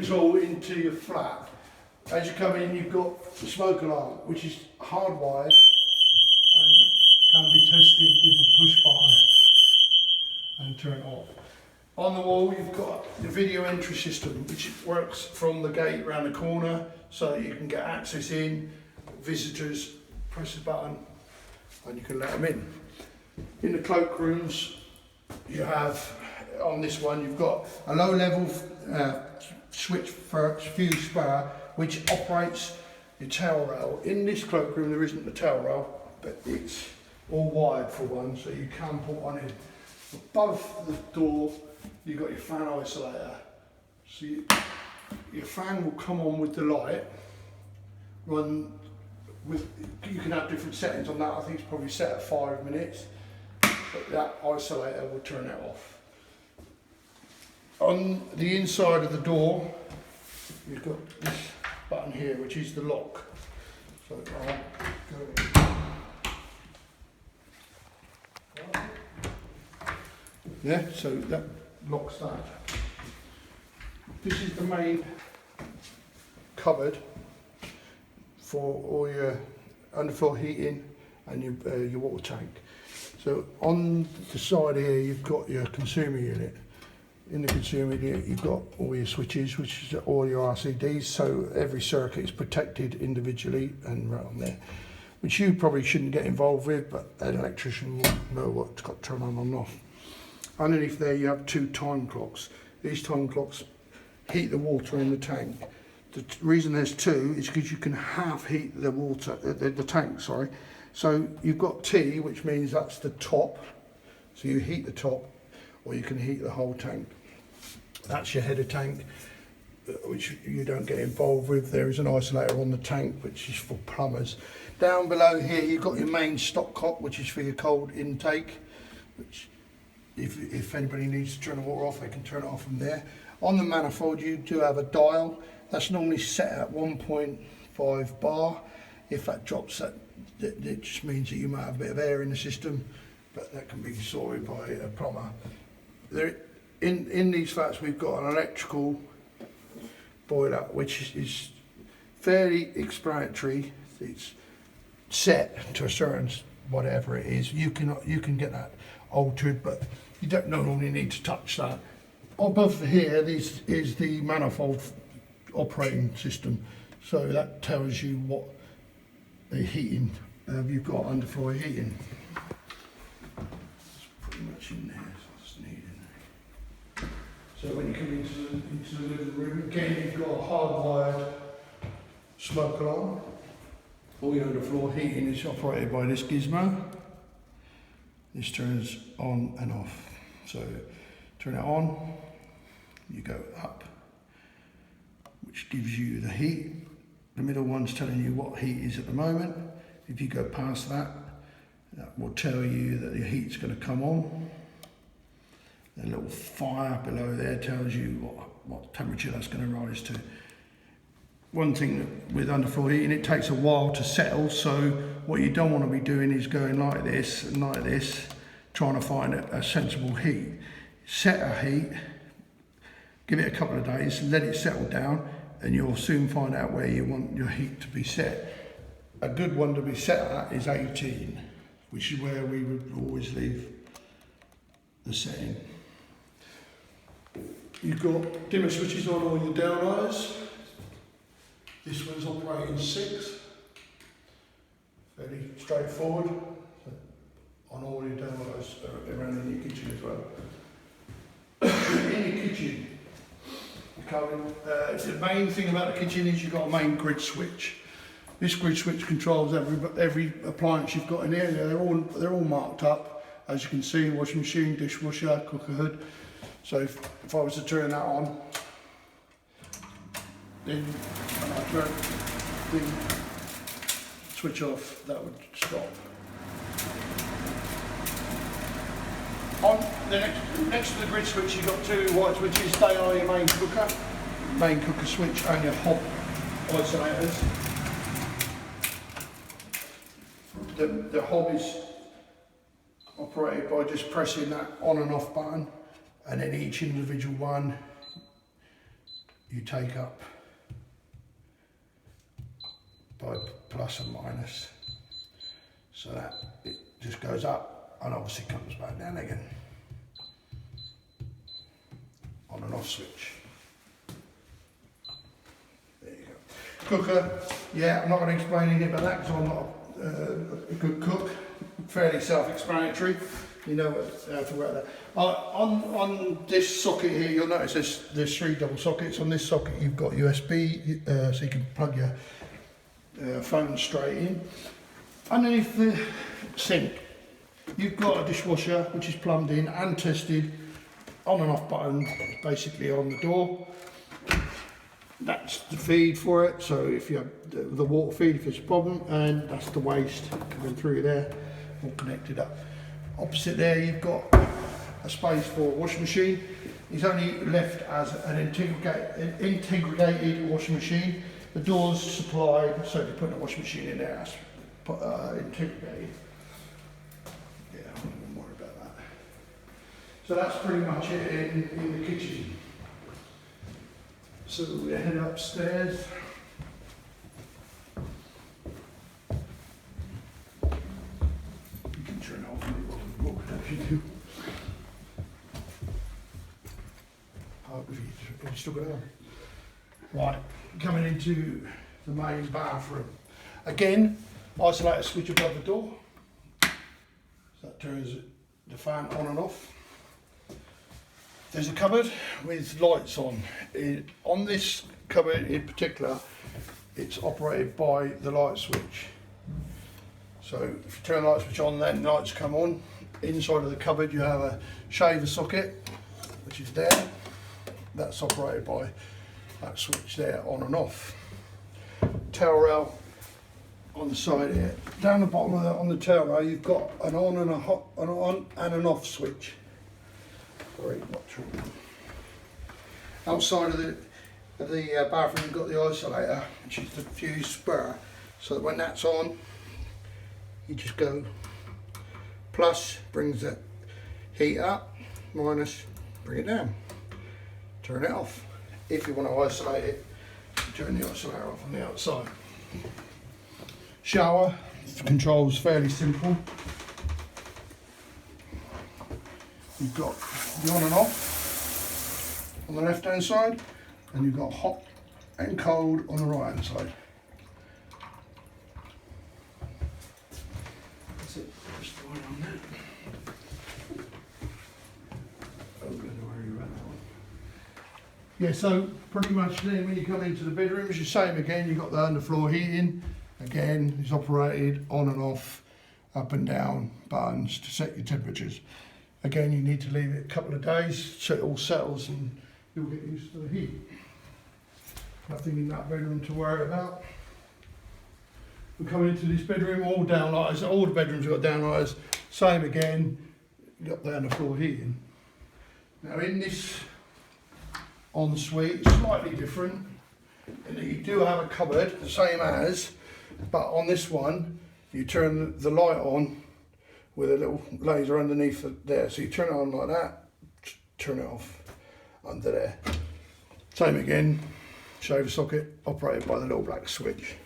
control into your flat. As you come in, you've got the smoke alarm, which is hardwired and can be tested with a push button and turn it off. On the wall, you've got the video entry system, which works from the gate around the corner, so that you can get access in. Visitors, press the button, and you can let them in. In the cloakrooms, you have, on this one, you've got a low-level switch for fuse spur, which operates your tail rail. In this cloakroom, there isn't a tail rail, but it's all wired for one, so you can put one in. Above the door, you've got your fan isolator. So your fan will come on with the light, run with, you can have different settings on that. I think it's probably set at 5 minutes, but that isolator will turn it off. On the inside of the door, you've got this button here, which is the lock. So I'll go in. Yeah, so that locks that. This is the main cupboard for all your underfloor heating and your water tank. So on the side here, you've got your consumer unit. In the consumer unit, you've got all your switches, which is all your RCDs, so every circuit is protected individually and right on there, which you probably shouldn't get involved with, but an electrician will know what's got to turn on and off. Underneath there, you have 2 time clocks. These time clocks heat the water in the tank. The reason there's 2 is because you can half heat the water, the tank, sorry. So you've got T, which means that's the top, so you heat the top, or you can heat the whole tank. That's your header tank, which you don't get involved with. There is an isolator on the tank, which is for plumbers. Down below here, you've got your main stopcock, which is for your cold intake, which if anybody needs to turn the water off, they can turn it off from there. On the manifold, you do have a dial. That's normally set at 1.5 bar. If that drops, it just means that you might have a bit of air in the system, but that can be sorted by a plumber. In these flats, we've got an electrical boiler, which is fairly explanatory. It's set to a certain whatever it is. You can get that altered, but you don't normally need to touch that. Above here, this is the manifold operating system, so that tells you what the heating you've got, underfloor heating. It's pretty much in there, so I just need it. So when you come into the living room, again you've got a hardwired smoke alarm. All your underfloor heating is operated by this gizmo. This turns on and off. So turn it on, you go up, which gives you the heat. The middle one's telling you what heat is at the moment. If you go past that, that will tell you that the heat's going to come on. The little fire below there tells you what temperature that's going to rise to. One thing with underfloor heating, it takes a while to settle, so what you don't want to be doing is going like this and like this, trying to find a sensible heat. Set a heat, give it a couple of days, let it settle down, and you'll soon find out where you want your heat to be set. A good one to be set at is 18, which is where we would always leave the setting. You've got dimmer switches on all your downlighters. This one's operating 6, fairly straightforward. So on all your downlighters around in your kitchen as well. In your kitchen, the main thing about the kitchen is you've got a main grid switch. This grid switch controls every appliance you've got in here. They're all marked up, as you can see: washing machine, dishwasher, cooker hood. So if I was to turn that on, then when I turn the switch off, that would stop. On the next to the grid switch, you've got 2 white switches. They are your main cooker switch, and your hob isolators. The hob is operated by just pressing that on and off button, and then each individual one you take up by plus and minus, so that it just goes up and obviously comes back down again. On and off switch. There you go. Cooker, yeah, I'm not going to explain anything about that because I'm not a good cook. Fairly self-explanatory. You know how to work that. On this socket here, you'll notice there's 3 double sockets. On this socket, you've got USB, so you can plug your phone straight in. Underneath the sink, you've got a dishwasher which is plumbed in and tested. On and off button, basically on the door. That's the feed for it. So if you have the water feed, if there's a problem, and that's the waste coming through there, all connected up. Opposite there, you've got a space for a washing machine. It's only left as an integrated washing machine. The door's supplied, so if you put a washing machine in there, that's integrated. Yeah, I wouldn't worry about that. So that's pretty much it in the kitchen. So we head upstairs. You can turn it off whatever you do. Oh, have you still got it on? Right, coming into the main bathroom. Again, isolator switch above the door. So that turns the fan on and off. There's a cupboard with lights on. On this cupboard in particular, it's operated by the light switch. So if you turn the light switch on, then lights come on. Inside of the cupboard you have a shaver socket, which is there. That's operated by that switch there, on and off. Towel rail on the side here. Down the bottom of on the towel rail, you've got an on and an on and an off switch. Sorry, not true. Outside of the bathroom, you've got the isolator, which is the fuse spur. So that when that's on, you just go plus, brings the heat up, minus, bring it down. Turn it off. If you want to isolate it, turn the isolator off on the outside. Shower, the control's fairly simple. You've got the on and off on the left hand side, and you've got hot and cold on the right hand side. That's it, just right on that. Oh, don't worry about that one. Yeah, so pretty much then when you come into the bedroom, it's the same again. You've got the underfloor heating. Again, it's operated on and off, up and down buttons to set your temperatures. Again, you need to leave it a couple of days so it all settles and you'll get used to the heat. Nothing in that bedroom to worry about. We're coming into this bedroom, all downlighters. All the bedrooms have got downlighters. Same again, you got the underfloor heating. Now in this ensuite, it's slightly different in that you do have a cupboard, the same as, but on this one, you turn the light on with a little laser underneath there. So you turn it on like that, turn it off under there. Same again, shaver socket operated by the little black switch.